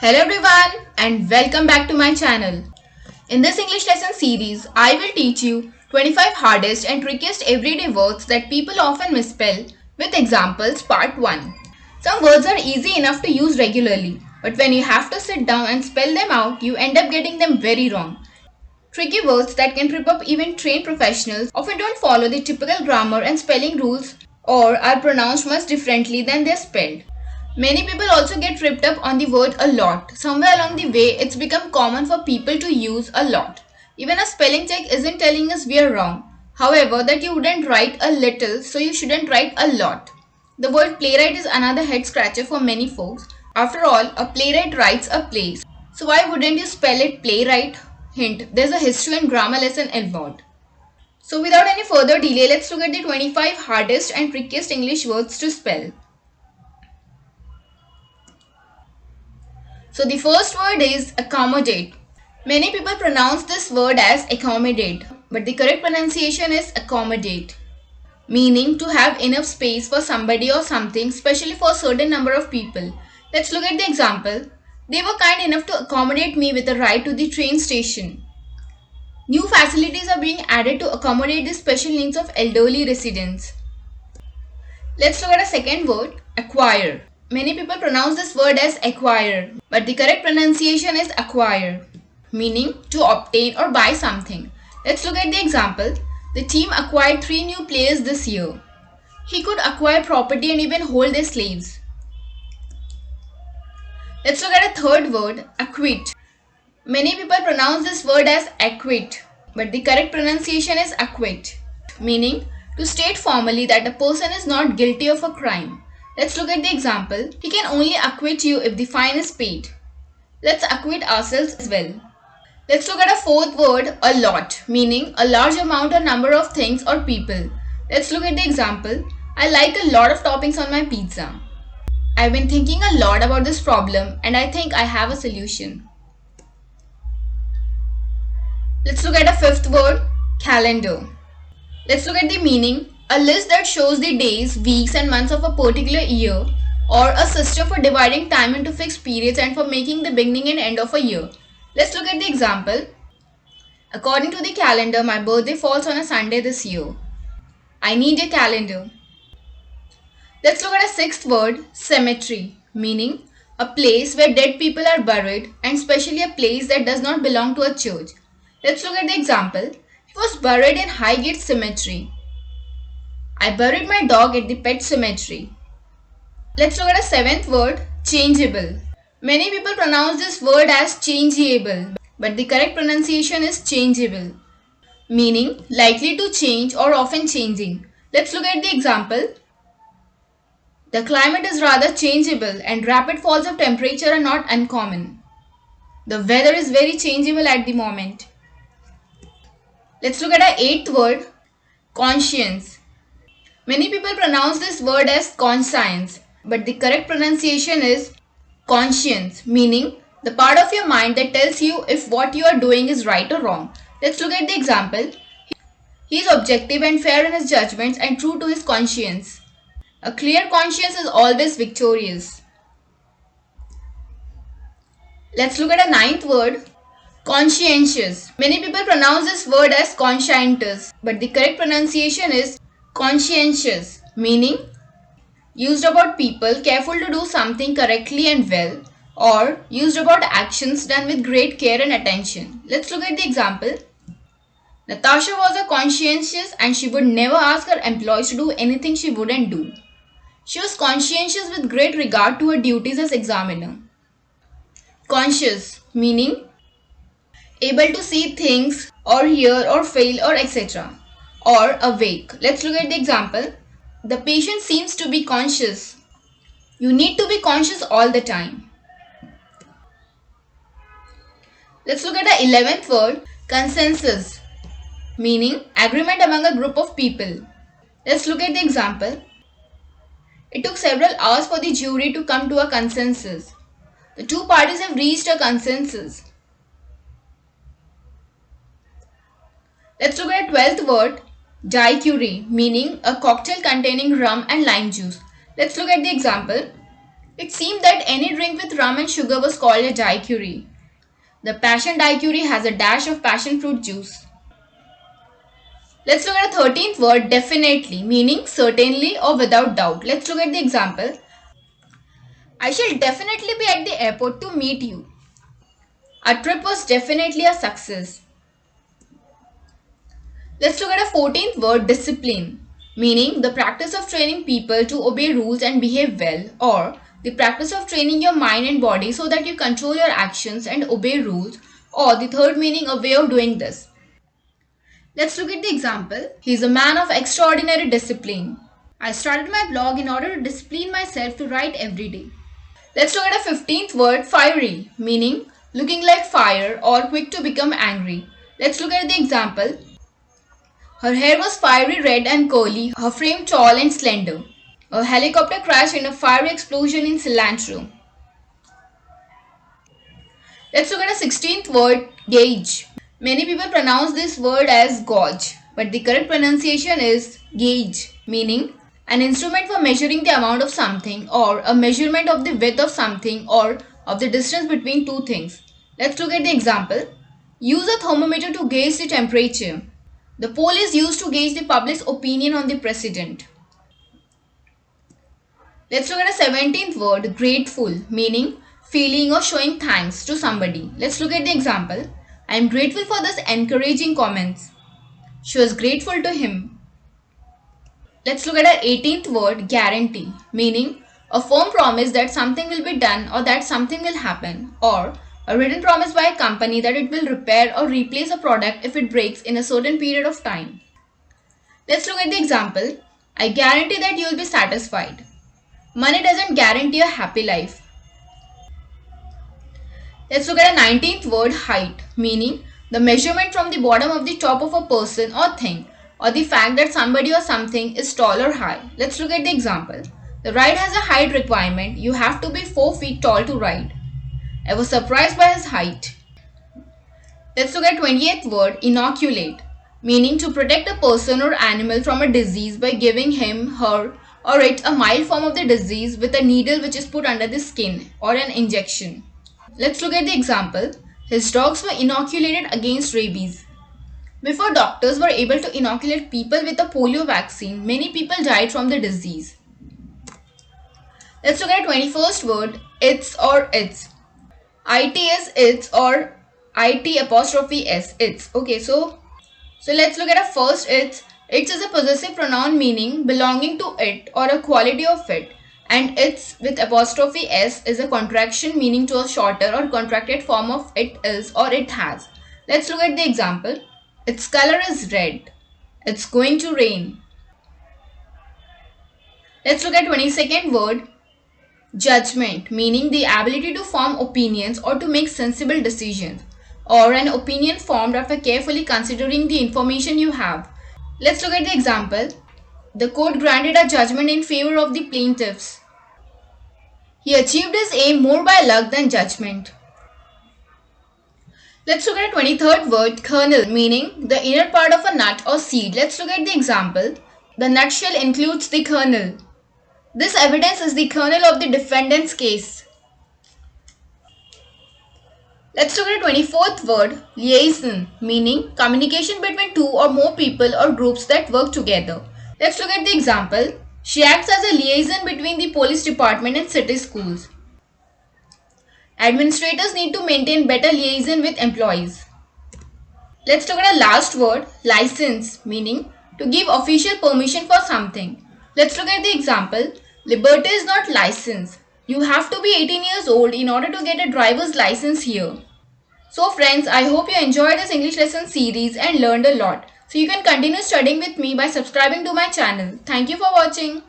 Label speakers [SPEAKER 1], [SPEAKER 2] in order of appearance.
[SPEAKER 1] Hello everyone and welcome back to my channel. In this English lesson series, I will teach you 25 hardest and trickiest everyday words that people often misspell with examples part 1. Some words are easy enough to use regularly, but when you have to sit down and spell them out, you end up getting them very wrong. Tricky words that can trip up even trained professionals often don't follow the typical grammar and spelling rules or are pronounced much differently than they're spelled. Many people also get tripped up on the word a lot. Somewhere along the way, it's become common for people to use a lot. Even a spelling check isn't telling us we are wrong. However, that you wouldn't write a little, so you shouldn't write a lot. The word playwright is another head scratcher for many folks. After all, a playwright writes a play. So why wouldn't you spell it playwright? Hint, there's a history and grammar lesson involved. So without any further delay, let's look at the 25 hardest and trickiest English words to spell. So the first word is accommodate. Many people pronounce this word as accommodate, but the correct pronunciation is accommodate, meaning to have enough space for somebody or something, especially for a certain number of people. Let's look at the example. They were kind enough to accommodate me with a ride to the train station. New facilities are being added to accommodate the special needs of elderly residents. Let's look at a second word, acquire. Many people pronounce this word as acquire, but the correct pronunciation is acquire, meaning to obtain or buy something. Let's look at the example. The team acquired 3 new players this year. He could acquire property and even hold their slaves. Let's look at a third word, acquit. Many people pronounce this word as acquit, but the correct pronunciation is acquit, meaning to state formally that a person is not guilty of a crime. Let's look at the example. He can only acquit you if the fine is paid. Let's acquit ourselves as well. Let's look at a fourth word, a lot, meaning a large amount or number of things or people. Let's look at the example. I like a lot of toppings on my pizza. I've been thinking a lot about this problem and I think I have a solution. Let's look at a fifth word, calendar. Let's look at the meaning. A list that shows the days, weeks and months of a particular year, or a system for dividing time into fixed periods and for making the beginning and end of a year. Let's look at the example. According to the calendar, my birthday falls on a Sunday this year. I need a calendar. Let's look at a sixth word, cemetery, meaning a place where dead people are buried and especially a place that does not belong to a church. Let's look at the example. He was buried in Highgate Cemetery. I buried my dog at the pet cemetery. Let's look at a seventh word, changeable. Many people pronounce this word as changeable, but the correct pronunciation is changeable, meaning likely to change or often changing. Let's look at the example. The climate is rather changeable and rapid falls of temperature are not uncommon. The weather is very changeable at the moment. Let's look at our eighth word, conscience. Many people pronounce this word as conscience, but the correct pronunciation is conscience, meaning the part of your mind that tells you if what you are doing is right or wrong. Let's look at the example. He is objective and fair in his judgments and true to his conscience. A clear conscience is always victorious. Let's look at a ninth word, conscientious. Many people pronounce this word as conscientious, but the correct pronunciation is conscientious, meaning used about people careful to do something correctly and well, or used about actions done with great care and attention. Let's look at the example. Natasha was a conscientious and she would never ask her employees to do anything she wouldn't do. She was conscientious with great regard to her duties as examiner. Conscious, meaning able to see things or hear or feel or etc. Or awake. Let's look at the example. The patient seems to be conscious. You need to be conscious all the time. Let's look at the 11th word, consensus, meaning agreement among a group of people. Let's look at the example. It took several hours for the jury to come to a consensus. The two parties have reached a consensus. Let's look at a 12th word, Daiquiri, meaning a cocktail containing rum and lime juice. Let's look at the example. It seemed that any drink with rum and sugar was called a Daiquiri. The passion Daiquiri has a dash of passion fruit juice. Let's look at the 13th word, definitely, meaning certainly or without doubt. Let's look at the example. I shall definitely be at the airport to meet you. Our trip was definitely a success. Let's look at a 14th word, discipline, meaning the practice of training people to obey rules and behave well, or the practice of training your mind and body so that you control your actions and obey rules, or the third meaning, a way of doing this. Let's look at the example. He is a man of extraordinary discipline. I started my blog in order to discipline myself to write every day. Let's look at a 15th word, fiery, meaning looking like fire or quick to become angry. Let's look at the example. Her hair was fiery red and curly, her frame tall and slender. A helicopter crashed in a fiery explosion in cilantro. Let's look at a 16th word, gauge. Many people pronounce this word as gauge, but the correct pronunciation is gauge, meaning an instrument for measuring the amount of something or a measurement of the width of something or of the distance between two things. Let's look at the example. Use a thermometer to gauge the temperature. The poll is used to gauge the public's opinion on the president. Let's look at a 17th word, grateful, meaning feeling or showing thanks to somebody. Let's look at the example. I am grateful for this encouraging comments. She was grateful to him. Let's look at our 18th word, guarantee, meaning a firm promise that something will be done or that something will happen, or a written promise by a company that it will repair or replace a product if it breaks in a certain period of time. Let's look at the example. I guarantee that you will be satisfied. Money doesn't guarantee a happy life. Let's look at a 19th word, height, meaning the measurement from the bottom of the top of a person or thing, or the fact that somebody or something is tall or high. Let's look at the example. The ride has a height requirement. You have to be 4 feet tall to ride. I was surprised by his height. Let's look at 28th word, inoculate, meaning to protect a person or animal from a disease by giving him, her, or it a mild form of the disease with a needle which is put under the skin or an injection. Let's look at the example. His dogs were inoculated against rabies. Before doctors were able to inoculate people with a polio vaccine, many people died from the disease. Let's look at 21st word, its or its. It is its or it apostrophe s, its. Okay, so let's look at a first its. Its is a possessive pronoun meaning belonging to it or a quality of it. And its with apostrophe s is a contraction meaning to a shorter or contracted form of it is or it has. Let's look at the example. Its color is red. It's going to rain. Let's look at 22nd word, judgment, meaning the ability to form opinions or to make sensible decisions, or an opinion formed after carefully considering the information you have. Let's look at the example. The court granted a judgment in favor of the plaintiffs. He achieved his aim more by luck than judgment. Let's look at a 23rd word, kernel, meaning the inner part of a nut or seed. Let's look at the example. The nutshell includes the kernel. This evidence is the kernel of the defendant's case. Let's look at a 24th word, liaison, meaning communication between two or more people or groups that work together. Let's look at the example. She acts as a liaison between the police department and city schools. Administrators need to maintain better liaison with employees. Let's look at a last word, license, meaning to give official permission for something. Let's look at the example. Liberty is not license. You have to be 18 years old in order to get a driver's license here. So friends, I hope you enjoyed this English lesson series and learned a lot. So you can continue studying with me by subscribing to my channel. Thank you for watching.